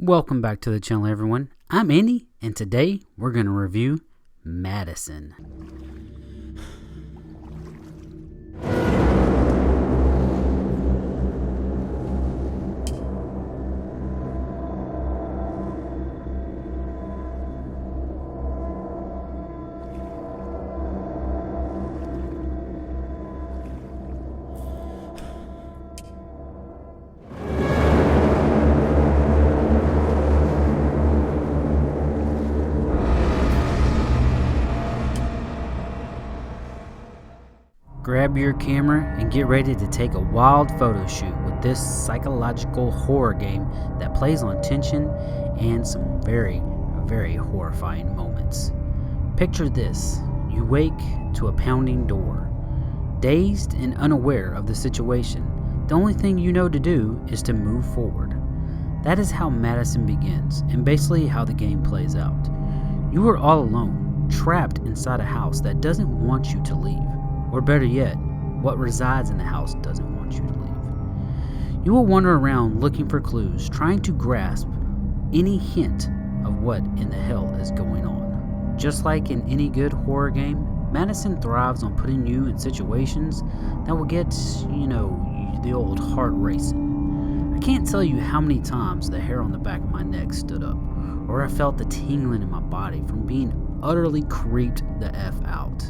Welcome back to the channel, everyone. I'm Andy, and today we're going to review MADiSON. Grab your camera and get ready to take a wild photo shoot with this psychological horror game that plays on tension and some very, very horrifying moments. Picture this: you wake to a pounding door. Dazed and unaware of the situation, the only thing you know to do is to move forward. That is how MADiSON begins, and basically how the game plays out. You are all alone, trapped inside a house that doesn't want you to leave. Or better yet, what resides in the house doesn't want you to leave. You will wander around looking for clues, trying to grasp any hint of what in the hell is going on. Just like in any good horror game, MADiSON thrives on putting you in situations that will get, the old heart racing. I can't tell you how many times the hair on the back of my neck stood up, or I felt the tingling in my body from being utterly creeped the F out.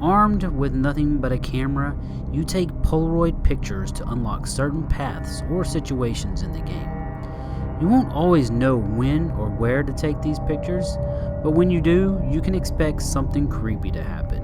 Armed with nothing but a camera, you take Polaroid pictures to unlock certain paths or situations in the game. You won't always know when or where to take these pictures, but when you do, you can expect something creepy to happen.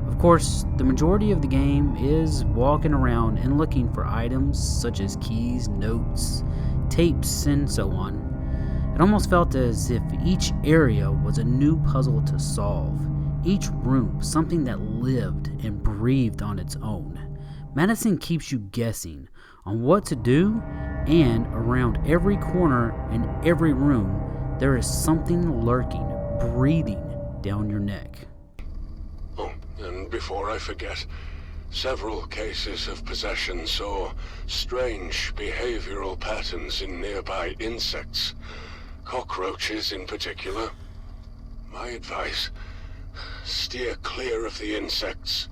Of course, the majority of the game is walking around and looking for items such as keys, notes, tapes, and so on. It almost felt as if each area was a new puzzle to solve. Each room, something that lived and breathed on its own. MADiSON keeps you guessing on what to do, and around every corner and every room, there is something lurking, breathing down your neck. Oh, and before I forget, several cases of possession saw strange behavioral patterns in nearby insects, cockroaches in particular. My advice: steer clear of the insects.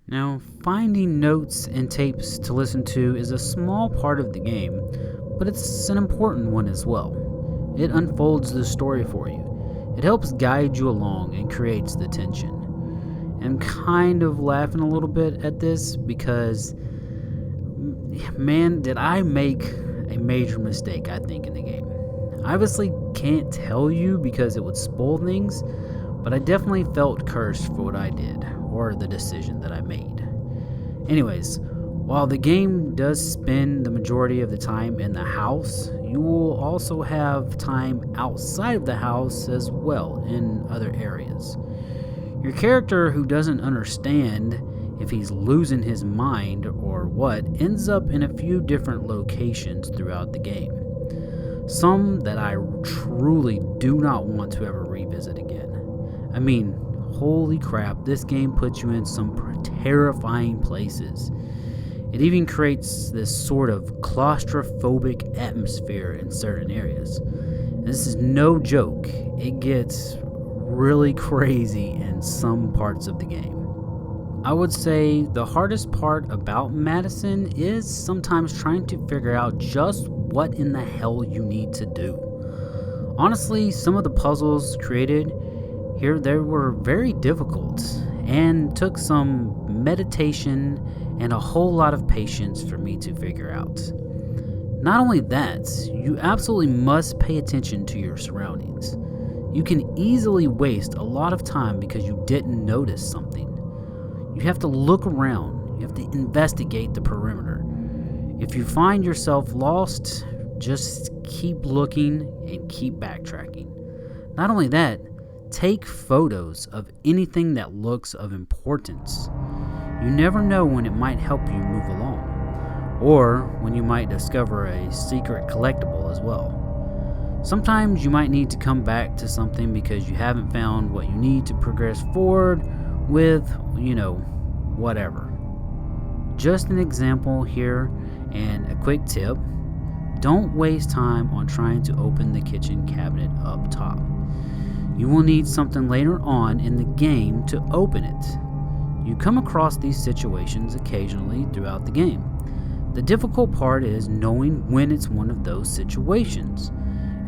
Now, finding notes and tapes to listen to is a small part of the game, but it's an important one as well. It unfolds the story for you. It helps guide you along and creates the tension. I'm kind of laughing a little bit at this because, man, did I make a major mistake, I think, in the game. I obviously can't tell you because it would spoil things, but I definitely felt cursed for what I did, or the decision that I made. Anyways, while the game does spend the majority of the time in the house, you will also have time outside of the house as well, in other areas. Your character, who doesn't understand if he's losing his mind or what, ends up in a few different locations throughout the game. Some that I truly do not want to ever revisit again. I mean, holy crap, this game puts you in some terrifying places. It even creates this sort of claustrophobic atmosphere in certain areas. And this is no joke. It gets really crazy in some parts of the game. I would say the hardest part about MADiSON is sometimes trying to figure out just what in the hell you need to do. Honestly, some of the puzzles created here, they were very difficult and took some meditation and a whole lot of patience for me to figure out. Not only that, you absolutely must pay attention to your surroundings. You can easily waste a lot of time because you didn't notice something. You have to look around, you have to investigate the perimeter. If you find yourself lost, just keep looking and keep backtracking. Not only that, take photos of anything that looks of importance. You never know when it might help you move along, or when you might discover a secret collectible as well. Sometimes you might need to come back to something because you haven't found what you need to progress forward with, whatever. Just an example here and a quick tip. Don't waste time on trying to open the kitchen cabinet up top. You will need something later on in the game to open it. You come across these situations occasionally throughout the game. The difficult part is knowing when it's one of those situations.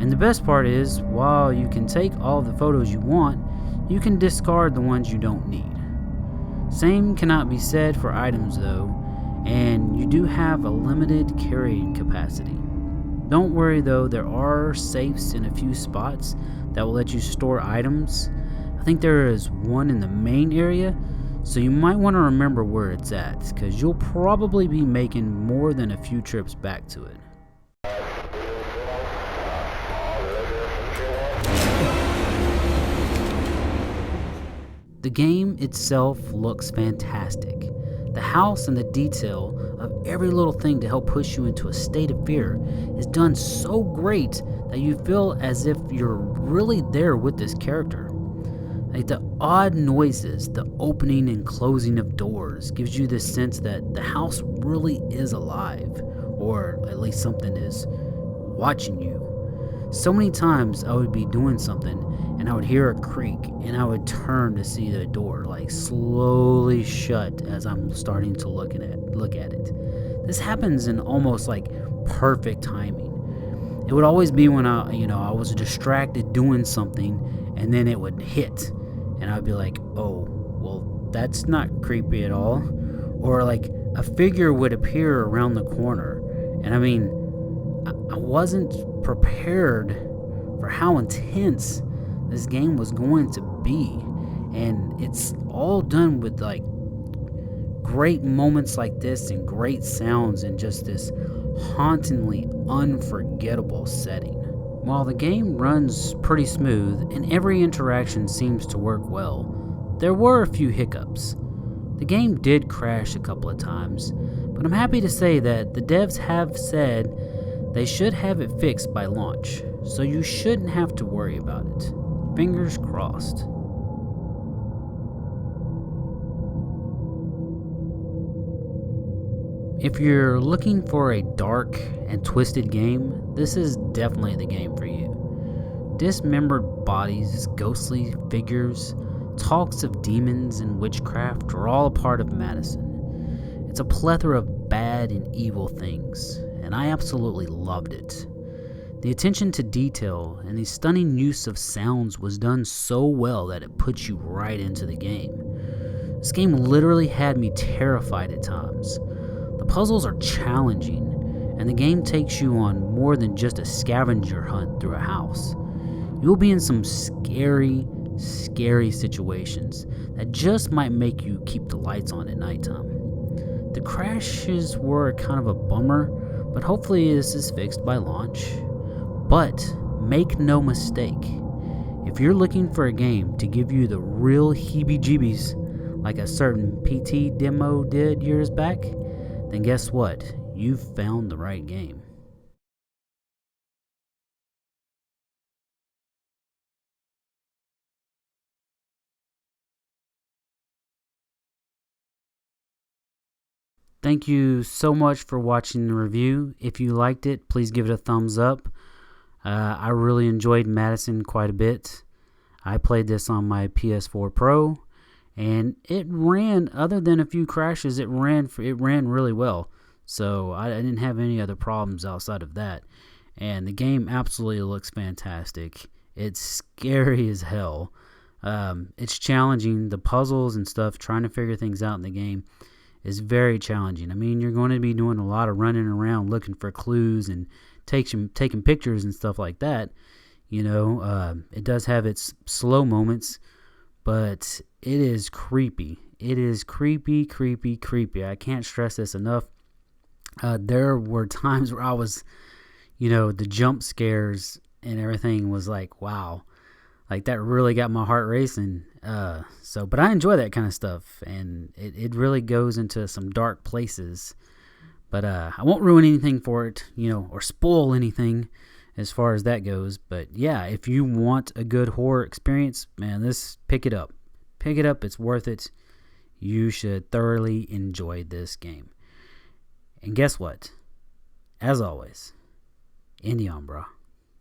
And the best part is, while you can take all the photos you want, you can discard the ones you don't need. Same cannot be said for items though, and you do have a limited carrying capacity. Don't worry though, there are safes in a few spots that will let you store items. I think there is one in the main area, so you might want to remember where it's at, because you'll probably be making more than a few trips back to it. The game itself looks fantastic. The house and the detail of every little thing to help push you into a state of fear is done so great that you feel as if you're really there with this character. Like the odd noises, the opening and closing of doors gives you this sense that the house really is alive, or at least something is watching you. So many times I would be doing something and I would hear a creak and I would turn to see the door like slowly shut as I'm starting to look at it. This happens in almost like perfect timing. It would always be when I was distracted doing something, and then it would hit and I'd be like, oh, well, that's not creepy at all. Or like a figure would appear around the corner, and I mean, I wasn't prepared for how intense this game was going to be, and it's all done with like great moments like this and great sounds and just this hauntingly unforgettable setting. While the game runs pretty smooth and every interaction seems to work well, there were a few hiccups. The game did crash a couple of times, but I'm happy to say that the devs have said they should have it fixed by launch, so you shouldn't have to worry about it. Fingers crossed. If you're looking for a dark and twisted game, this is definitely the game for you. Dismembered bodies, ghostly figures, talks of demons and witchcraft are all a part of MADiSON. It's a plethora of bad and evil things, and I absolutely loved it. The attention to detail and the stunning use of sounds was done so well that it puts you right into the game. This game literally had me terrified at times. The puzzles are challenging, and the game takes you on more than just a scavenger hunt through a house. You'll be in some scary situations that just might make you keep the lights on at nighttime. The crashes were kind of a bummer, but hopefully this is fixed by launch. But make no mistake, if you're looking for a game to give you the real heebie-jeebies like a certain PT demo did years back, then guess what? You've found the right game. Thank you so much for watching the review. If you liked it, please give it a thumbs up. I really enjoyed MADiSON quite a bit. I played this on my PS4 Pro, and it ran, other than a few crashes, it ran really well. So I didn't have any other problems outside of that. And the game absolutely looks fantastic. It's scary as hell. It's challenging. The puzzles and stuff, trying to figure things out in the game is very challenging. I mean, you're going to be doing a lot of running around looking for clues and taking pictures and stuff like that. You know, it does have its slow moments, but it is creepy. It is creepy. I can't stress this enough. There were times where I was, the jump scares and everything was like, wow, like that really got my heart racing. But I enjoy that kind of stuff, and it really goes into some dark places. But I won't ruin anything for it, or spoil anything as far as that goes. But yeah, if you want a good horror experience, man, pick it up. Pick it up. It's worth it. You should thoroughly enjoy this game. And guess what? As always, Indian, bro.